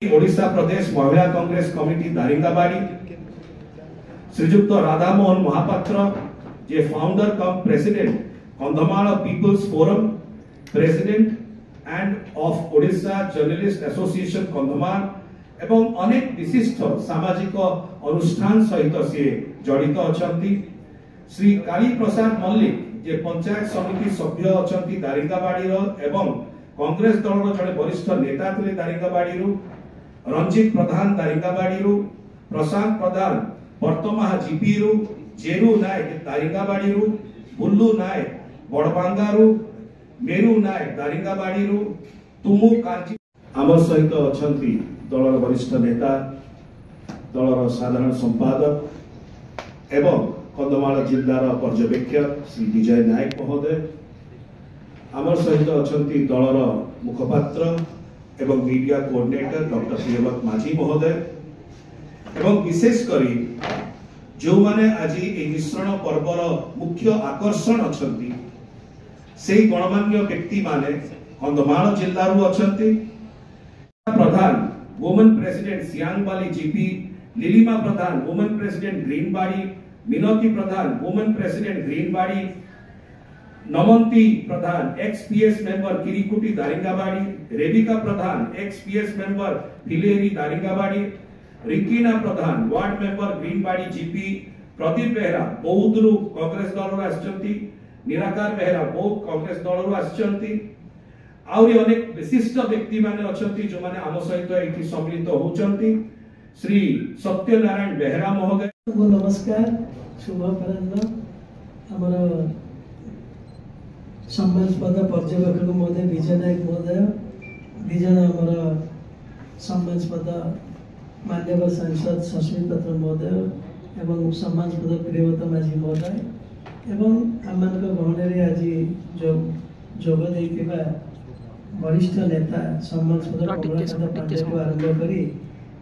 Odisha Pradesh Mahila Congress committee Daringbadi Srijukta Radhamohan Mahapatra जे founder cum president Kandhamal people's forum president and of Odisha journalist association Kandhamal एवं अनेक विशिष्ट सामाजिक अनुष्ठान सहित सी जड़ित अछंती। श्री काली प्रसाद मल्लिक जे पंचायत समिति सभ्य अछंती दारिंगाबाड़ी एवं कांग्रेस दल जड़े वरिष्ठ नेता थे दारिंगाबाड़ी। रंजित प्रधान दारिंगाबाड़ी, प्रशांत प्रधान वर्तमान जीपी, जेरू नायक दारिंगाबाड़ी, बुल्लू नायक बड़बांगारू, मेरू नायक दारिंगाबाड़ी, तुमु कांची आम सहित अछंती दलर वरिष्ठ नेता, दलर साधारण संपादक एवं कंधमाल जिलार पर्यवेक्षक श्री विजय नायक महोदय, आम सहित अछंती दलर मुखपात्र एवं मीडिया कोऑर्डिनेटर डॉक्टर प्रियवत माझी महोदय एवं विशेष करी जो माने आज ए मिश्रण पर्वर मुख्य आकर्षण अछंती से गणमान्य व्यक्ति माने कंधमाल जिल्लारू अछंती। Pradhan women president Siyangbali GP, Lilima Pradhan women president Greenbadi, Minati Pradhan women president Greenbadi, Namanti Pradhan ex PS member Kirikuti Daringbadi, Rebika Pradhan ex PS member Phileri Daringbadi, Rikina Pradhan ward member Greenbadi GP, Pradeep Behera बौद्धरू कांग्रेस दलर आछंती, निराकार बेहरा बौद्ध कांग्रेस दलर आछंती। आउरी अनेक विशिष्ट व्यक्ति माने अछंती जो माने आम सहित एठी सम्मिलित होउचंती। श्री सत्यनारायण बेहरा महोदय नमस्कार, शुभ अपराह्न। हमर सम्मानस्पद पर्यवेक्षक महोदय विजय नायक महोदय, दिजन आमर सम्मानस्पद मान्यवर सांसद सस्मित पात्र महोदय एवं सम्मानस्पद प्रियवत माझी महोदय एवं आम गहन आज जोग देइथिबा वरिष्ठ नेता सम्मानस्पद कमलाकांत पांडे आरंभ करी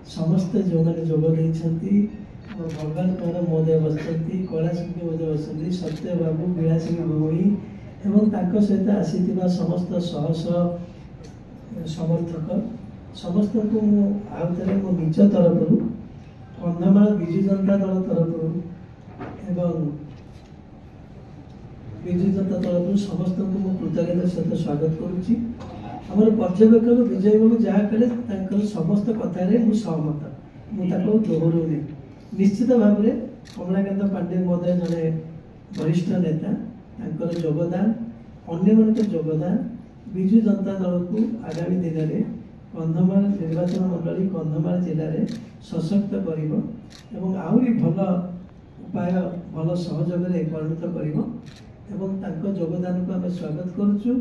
समस्त जो मैंने जोग देइछंती, भगवान कौर महोदय बसचंती, कैलाश महोदय बसचंती, सत्य बाबू, विलासिनी भौणी एवं ताको सहित आसीथिबा समस्त सहस समर्थक समस्त को आउथरे मो निज तरफ कंधमाल विजु जनता दल तरफ एवं विजु जनता तरफ समस्त को मो कृतज्ञता सहित स्वागत करुच्ची। हमर पर्यवेक्षक विजय बाबू जहाँ कले समस्त कथार सहमत, मुझे दोहरौनी। निश्चित भाव में कमलाकांत पांडे महोदय जड़े वरिष्ठ नेता, योगदान अन्य योगदान विजु जनता दल को आगामी दिन में कंधमाल निर्वाचन मंडली कंधमाल जिले में सशक्त कर आहरी भल उपाय भल सहयोग परिणत कर योगदान को आम स्वागत करुचु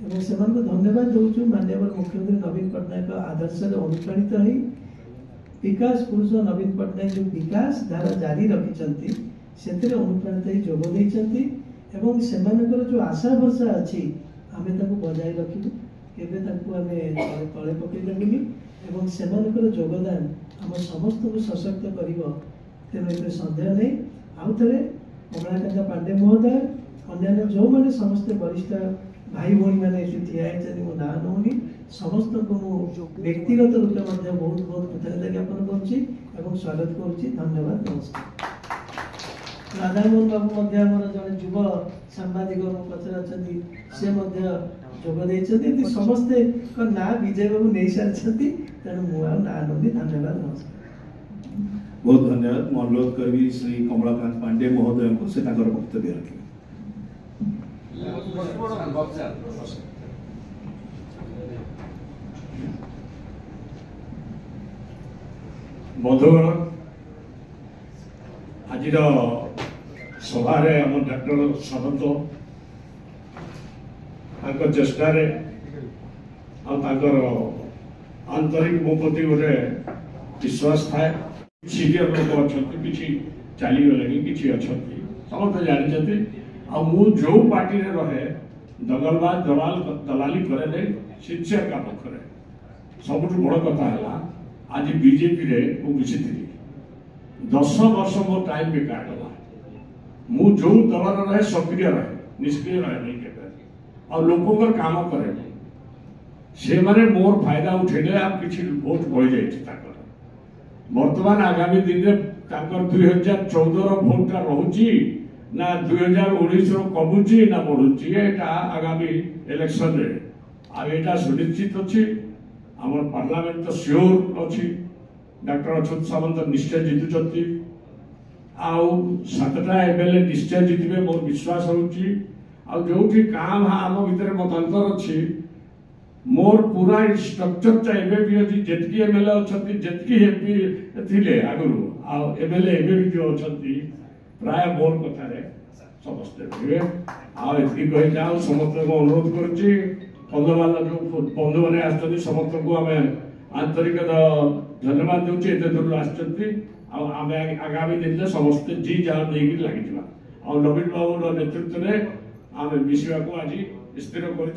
एवं से धन्यवाद दूचु। माननीय मुख्यमंत्री नवीन पट्टनायक आदर्श अनुप्राणित हो विकास पुरुष नवीन पट्टनायक जो विकास धारा जारी रखिंट से अनुप्राणित जोग देइछंती एवं सेमानकर जो आशा भरसा अच्छी आमे ताको बजाय रखिबु, केबे ताको आमे तळे पकेइबुनी एवं सेमानकर योगदान आम समस्त को सशक्त करिवो तेनो एते संदेह नै। आउ थरे कमलाकांत पांडे महोदय अन्य जो माने समस्त वरिष्ठ भाई भौणी माने एते ठिया आइछन मो ना नउनी समस्त को मो व्यक्तिगत रूप में बहुत बहुत कृतज्ञता ज्ञापन करुच्ची एवं स्वागत करुच्ची। धन्यवाद, नमस्कार। राधामोहन बाबू जड़े युव सांबादिक पचार से जोग समस्ते ना विजय बाबू नहीं सारी तेणु मुझे ना नी। धन्यवाद, नमस्कार। बहुत धन्यवाद। मैं अनुरोध करी श्री कमलाकांत पांडे महोदय को से वक्तव्य रखे। बंधुगण, आज सभारे आम डॉक्टर सामंत चेष्टार आंतरिक मो प्रति गोटे विश्वास थाए। सीनियर लोक अच्छा कि चलीगले कि अच्छा समस्त जानते जो पार्टी रे रहे दगलबाज दलाली करे सिंसियर काम करे। सब बड़ कथा है आज बीजेपी रे मिशी 10 वर्ष मो टाइम बेकार गला। मु जो दल रहे सक्रिय रहे, निष्क्रिय रहे नहीं के और लोकों काम करे। से माने मोर फायदा उठेले आप किसी वोट बही जाए बर्तमान आगामी दिन में 2014 भोटा रोची ना 2019 कमुची ना बढ़ुची आगामी इलेक्शन रे आटा सुनिश्चित अच्छी आम पार्लियामेंट तो श्योर अच्छी डॉक्टर अच्युत सामंत निश्चय जीतुंट आतटा एमएलए निश्चय जीतबे मोर विश्वास होची जो काम आम भितर मतांतर अच्छी मोर पूरा स्ट्रक्चर भी अच्छी जितकी एमएलए अच्छा जितकी एमपी थे आगुरी एमएलए एवं जो अच्छा प्राय मोर कथार समस्ते कही कही जाओ समस्त को अनुरोध करुच्ची कंधमाल जो बंधु मैंने आसमस्त को आम आंतरिक धन्यवाद दूचे एत दूर आम आगामी दिन में समस्ते जी जहाँ नहीं लगी नवीन बाबू नेतृत्व में आम मिसवा को आज स्थिर कर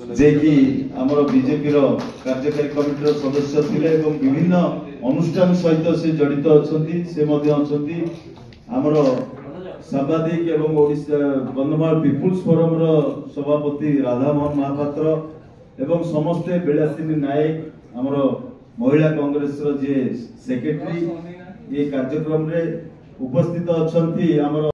जे कि आमर बीजेपी कार्यकारी कमिटी सदस्य थिले एवं विभिन्न अनुष्ठान सहित से जड़ित अछंती से मध्य अछंती आमर सांबादिक एवं ओडिशा कंधमाल पीपुल्स फोरम रो सभापति राधामोहन महापात्र एवं समस्ते बेलासिनी नायक आमर महिला कांग्रेस रो जे सेक्रेटरी ये कार्यक्रम रे उपस्थित अछंती आमर